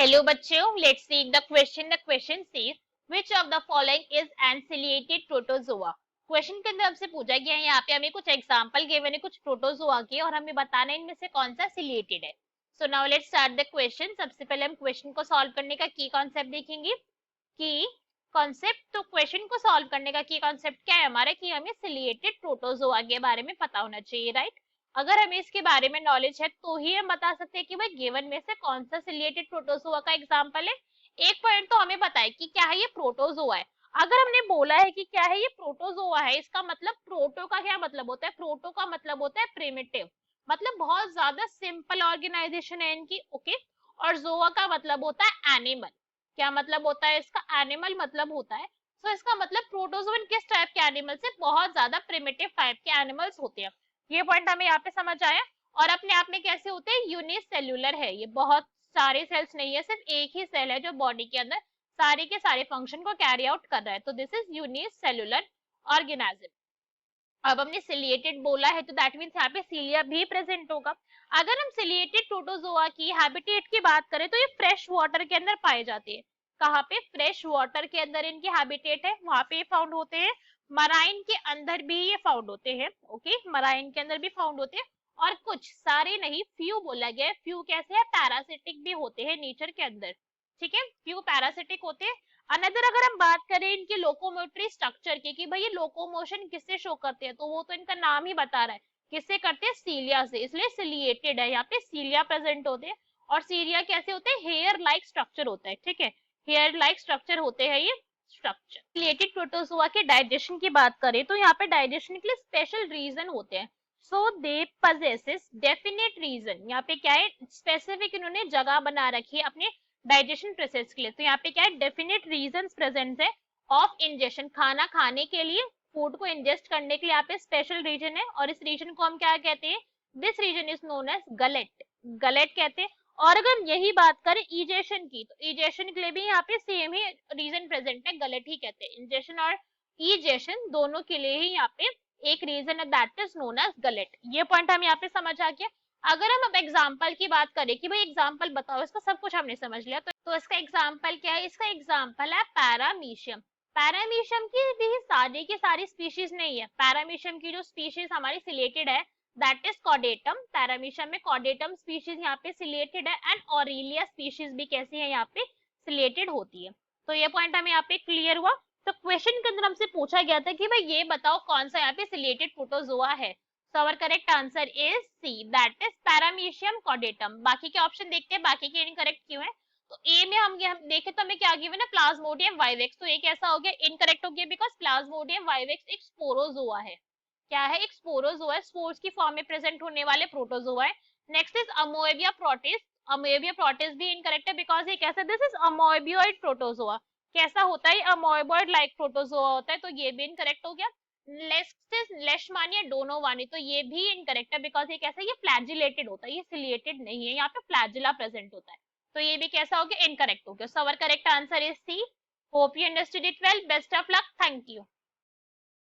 Hello बच्चों, let's see the question. The question says which of the following is an ciliated protozoa. Question के अंदर हमसे पूछा गया है, यहाँ पे हमें कुछ एग्जांपल गिवन है कुछ प्रोटोजोआ के और हमें बताना है इनमें से कौन सा सिलिएटेड है। So now let's start the question. सबसे पहले हम क्वेश्चन को सॉल्व करने का की कॉन्सेप्ट देखेंगे। की कॉन्सेप्ट, तो क्वेश्चन को सॉल्व करने का की कॉन्सेप्ट क्या है हमारा, कि हमें सिलिएटेड प्रोटोजोआ के बारे में पता होना चाहिए, राइट। अगर हमें इसके बारे में नॉलेज है तो ही हम बता सकते हैं कि भाई गिवन में से कौन सा सिलिएटेड प्रोटोजोआ का एग्जांपल है। एक पॉइंट तो हमें पता है कि क्या है, ये प्रोटोजोआ है। अगर हमने बोला है कि क्या है, ये प्रोटोजोआ है, इसका मतलब प्रोटो का क्या मतलब होता है, प्रोटो का मतलब होता है प्रिमिटिव, मतलब बहुत ज्यादा सिंपल ऑर्गेनाइजेशन है इनकी, ओके। और जोआ का मतलब होता है एनिमल। क्या मतलब होता है इसका, एनिमल मतलब होता है। तो इसका मतलब प्रोटोजोन किस टाइप के एनिमल से, बहुत ज्यादा प्रिमिटिव टाइप के एनिमल्स होते हैं। ये पॉइंट हमें यहाँ पे समझ आया। और अपने आप में कैसे होते हैं, यूनिसेल्युलर है ये, बहुत सारे सेल्स नहीं है, सिर्फ एक ही सेल है जो बॉडी के अंदर सारे के सारे फंक्शन को कैरी आउट कर रहा है, तो दिस इज यूनिसेल्युलर ऑर्गेनिज्म। अब हमने सिलिएटेड बोला है तो दैट मीन्स यहाँ पे सीलिया भी प्रेजेंट होगा। अगर हम सिलिएटेड प्रोटोजोआ की हैबिटेट की बात करें तो ये फ्रेश वाटर के अंदर पाए जाते हैं। कहाँ पे, फ्रेश वाटर के अंदर इनकी हैबिटेट है, वहां पे फाउंड होते हैं। मराइन के अंदर भी ये फाउंड होते हैं, ओके, मराइन के अंदर भी फाउंड होते हैं। और कुछ, सारे नहीं, फ्यू बोला गया है। फ्यू कैसे है, पैरासिटिक भी होते हैं नेचर के अंदर, ठीक है, फ्यू पैरासिटिक होते हैं। अनदर अगर हम बात करें इनके लोकोमोटरी स्ट्रक्चर की, कि भाई ये लोकोमोशन किससे शो करते हैं, तो वो तो इनका नाम ही बता रहा है, किससे करते हैं, सीलिया से, इसलिए सिलिएटेड है। यहाँ पे सीलिया प्रेजेंट होते हैं। और सीलिया कैसे होते हैं, हेयर लाइक स्ट्रक्चर होता है, ठीक है, हेयर लाइक स्ट्रक्चर होते हैं ये स्ट्रक्चर। सिलिएटेड प्रोटोजोआ के डाइजेशन की बात करें तो यहाँ पे डाइजेशन के लिए स्पेशल रीजन होते हैं। सो दे पजेसेस डेफिनेट रीजन, यहाँ पे क्या है, स्पेसिफिक इन्होंने जगह बना रखी है अपने डाइजेशन प्रोसेस के लिए। तो यहाँ पे क्या है, डेफिनेट रीजंस प्रेजेंट है ऑफ इंजेशन, खाना खाने के लिए, फूड को इंजेस्ट करने के लिए यहाँ पे स्पेशल रीजन है। और इस रीजन को हम क्या कहते हैं, this region is known as gullet, gullet कहते हैं। और अगर यही बात करें इजेशन की, तो इजेशन के लिए भी यहाँ पे सेम ही रीजन प्रेजेंट है, गलेट ही कहते हैं। इंजेशन और इजेशन दोनों के लिए ही यहाँ पे एक रीजन है, that is known as gullet. ये पॉइंट हम यहाँ पे समझ आ गया। अगर हम अब एग्जाम्पल की बात करें कि भाई एग्जाम्पल बताओ, इसका सब कुछ हमने समझ लिया, तो इसका एग्जाम्पल क्या है, इसका एग्जाम्पल है पैरामीशियम। पैरामीशियम की सारी स्पीशीज नहीं है, पैरामीशियम की जो स्पीशीज हमारी सिलेटेड है दैट इज कॉडेटम। पैरामीशियम में कॉडेटम स्पीशीज यहाँ पे सिलेटेड है, एंड ऑरेलिया स्पीशीज भी कैसी है, यहाँ पे सिलेटेड होती है। तो ये पॉइंट हमें यहाँ पे क्लियर हुआ। तो क्वेश्चन के अंदर हमसे पूछा गया था कि भाई ये बताओ कौन सा यहाँ पे सिलेटेड प्रोटोजोआ है। So our correct answer is C, that is Paramecium cordatum। बाकी के ऑप्शन देखते हैं, बाकी के इनकरेक्ट क्यों है। तो ए में हम देखे तो हमें क्या गिवन है, प्लाज्मोडियम वाइवेक्स, तो ये कैसा हो गया, इनकरेक्ट हो गया, बिकॉज प्लाज्मोडियम वाइवेक्स एक स्पोरोजोआ है। क्या है, एक स्पोरोजोआ है, स्पोर्स की फॉर्म में प्रेजेंट होने वाले प्रोटोजोआ है। नेक्स्ट इज अमोएबिया प्रोटिस, अमोएबिया प्रोटिस भी इनकरेक्ट है, बिकॉज ये कैसा, दिस इज अमोएबियोइड प्रोटोजोआ, कैसा होता है, अमोएबॉइड लाइक प्रोटोजोआ होता है, तो ये भी इनकरेक्ट हो गया। लेशमानिया डोनोवानी, तो ये भी इनकरेक्ट है, बिकॉज ये कैसा, ये फ्लैजिलेटेड होता है, ये सिलिएटेड नहीं है, यहाँ पे फ्लैजिला प्रेजेंट होता है, तो ये भी कैसा हो गया, इनकरेक्ट हो गया। So our correct answer is C. Hope you understood it well, best of luck, thank you.